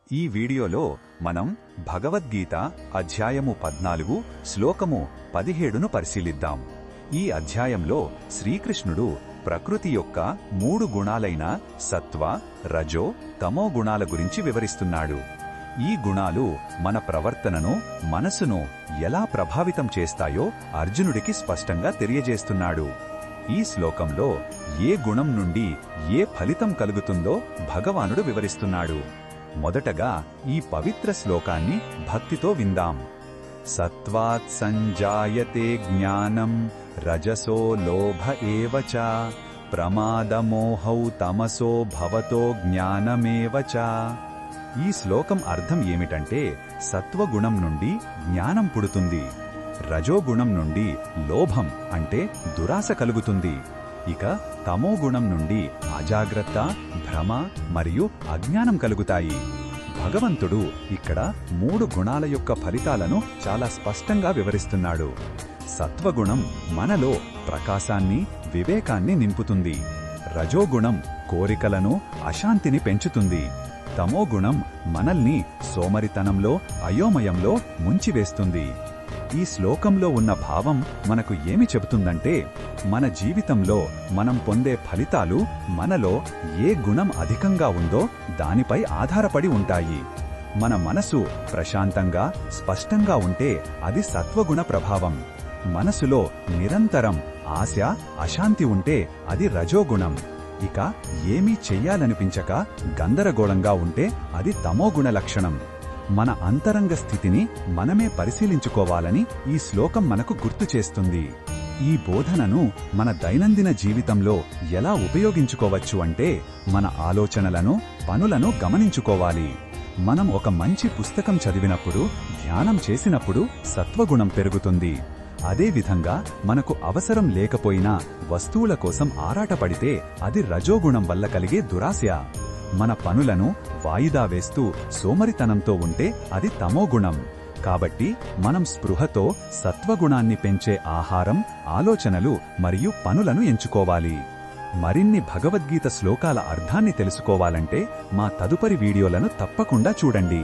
ఈ వీడియోలో మనం భగవద్గీత అధ్యాయము 14 శ్లోకము 17ను పరిశీలిద్దాం. ఈ అధ్యాయంలో శ్రీకృష్ణుడు ప్రకృతి యొక్క 3 గుణాలైన సత్వ, రజో, తమో గుణాల గురించి వివరిస్తున్నాడు. ఈ గుణాలు మన ప్రవర్తనను, మనసును ఎలా ప్రభావితం చేస్తాయో అర్జునుడికి స్పష్టంగా తెలియజేస్తున్నాడు. ఈ శ్లోకంలో ఏ గుణం నుండి ఏ ఫలితం కలుగుతుందో భగవానుడు వివరిస్తున్నాడు. మొదటగా ఈ పవిత్ర శ్లోకాన్ని భక్తితో విందాం. సత్వాత్ సంజాయతే జ్ఞానం రజసో లోభ ఏవ చ ప్రమాదమోహౌ తమసో భవతో జ్ఞానమేవ చ. ఈ శ్లోకం అర్థం ఏమిటంటే సత్వగుణం నుండి జ్ఞానం పుడుతుంది, రజోగుణం నుండి లోభం అంటే దురాశ కలుగుతుంది, ఇక తమోగుణం నుండి అజాగ్రత్త, భ్రమ మరియు అజ్ఞానం కలుగుతాయి. భగవంతుడు ఇక్కడ 3 గుణాల యొక్క ఫలితాలను చాలా స్పష్టంగా వివరిస్తున్నాడు. సత్వగుణం మనలో ప్రకాశాన్ని, వివేకాన్ని నింపుతుంది. రజోగుణం కోరికలను, అశాంతిని పెంచుతుంది. తమోగుణం మనల్ని సోమరితనంలో, అయోమయంలో ముంచివేస్తుంది. ఈ శ్లోకంలో ఉన్న భావం మనకు ఏమి చెబుతుందంటే, మన జీవితంలో మనం పొందే ఫలితాలు మనలో ఏ గుణం అధికంగా ఉందో దానిపై ఆధారపడి ఉంటాయి. మన మనసు ప్రశాంతంగా, స్పష్టంగా ఉంటే అది సత్వగుణ ప్రభావం. మనసులో నిరంతరం ఆశ, అశాంతి ఉంటే అది రజోగుణం. ఇక ఏమీ చెయ్యాలనిపించక గందరగోళంగా ఉంటే అది తమోగుణ లక్షణం. మన అంతరంగ స్థితిని మనమే పరిశీలించుకోవాలని ఈ శ్లోకం మనకు గుర్తు చేస్తుంది. ఈ బోధనను మన దైనందిన జీవితంలో ఎలా ఉపయోగించుకోవచ్చు అంటే, మన ఆలోచనలను, పనులను గమనించుకోవాలి. మనం ఒక మంచి పుస్తకం చదివినప్పుడు, ధ్యానం చేసినప్పుడు సత్వగుణం పెరుగుతుంది. అదేవిధంగా మనకు అవసరం లేకపోయినా వస్తువుల కోసం ఆరాటపడితే అది రజోగుణం వల్ల కలిగే దురాశ. మన పనులను వాయిదా వేస్తూ సోమరితనంతో ఉంటే అది తమోగుణం. కాబట్టి మనం స్పృహతో సత్వగుణాన్ని పెంచే ఆహారం, ఆలోచనలు మరియు పనులను ఎంచుకోవాలి. మరిన్ని భగవద్గీత శ్లోకాల అర్థాన్ని తెలుసుకోవాలంటే మా తదుపరి వీడియోలను తప్పకుండా చూడండి.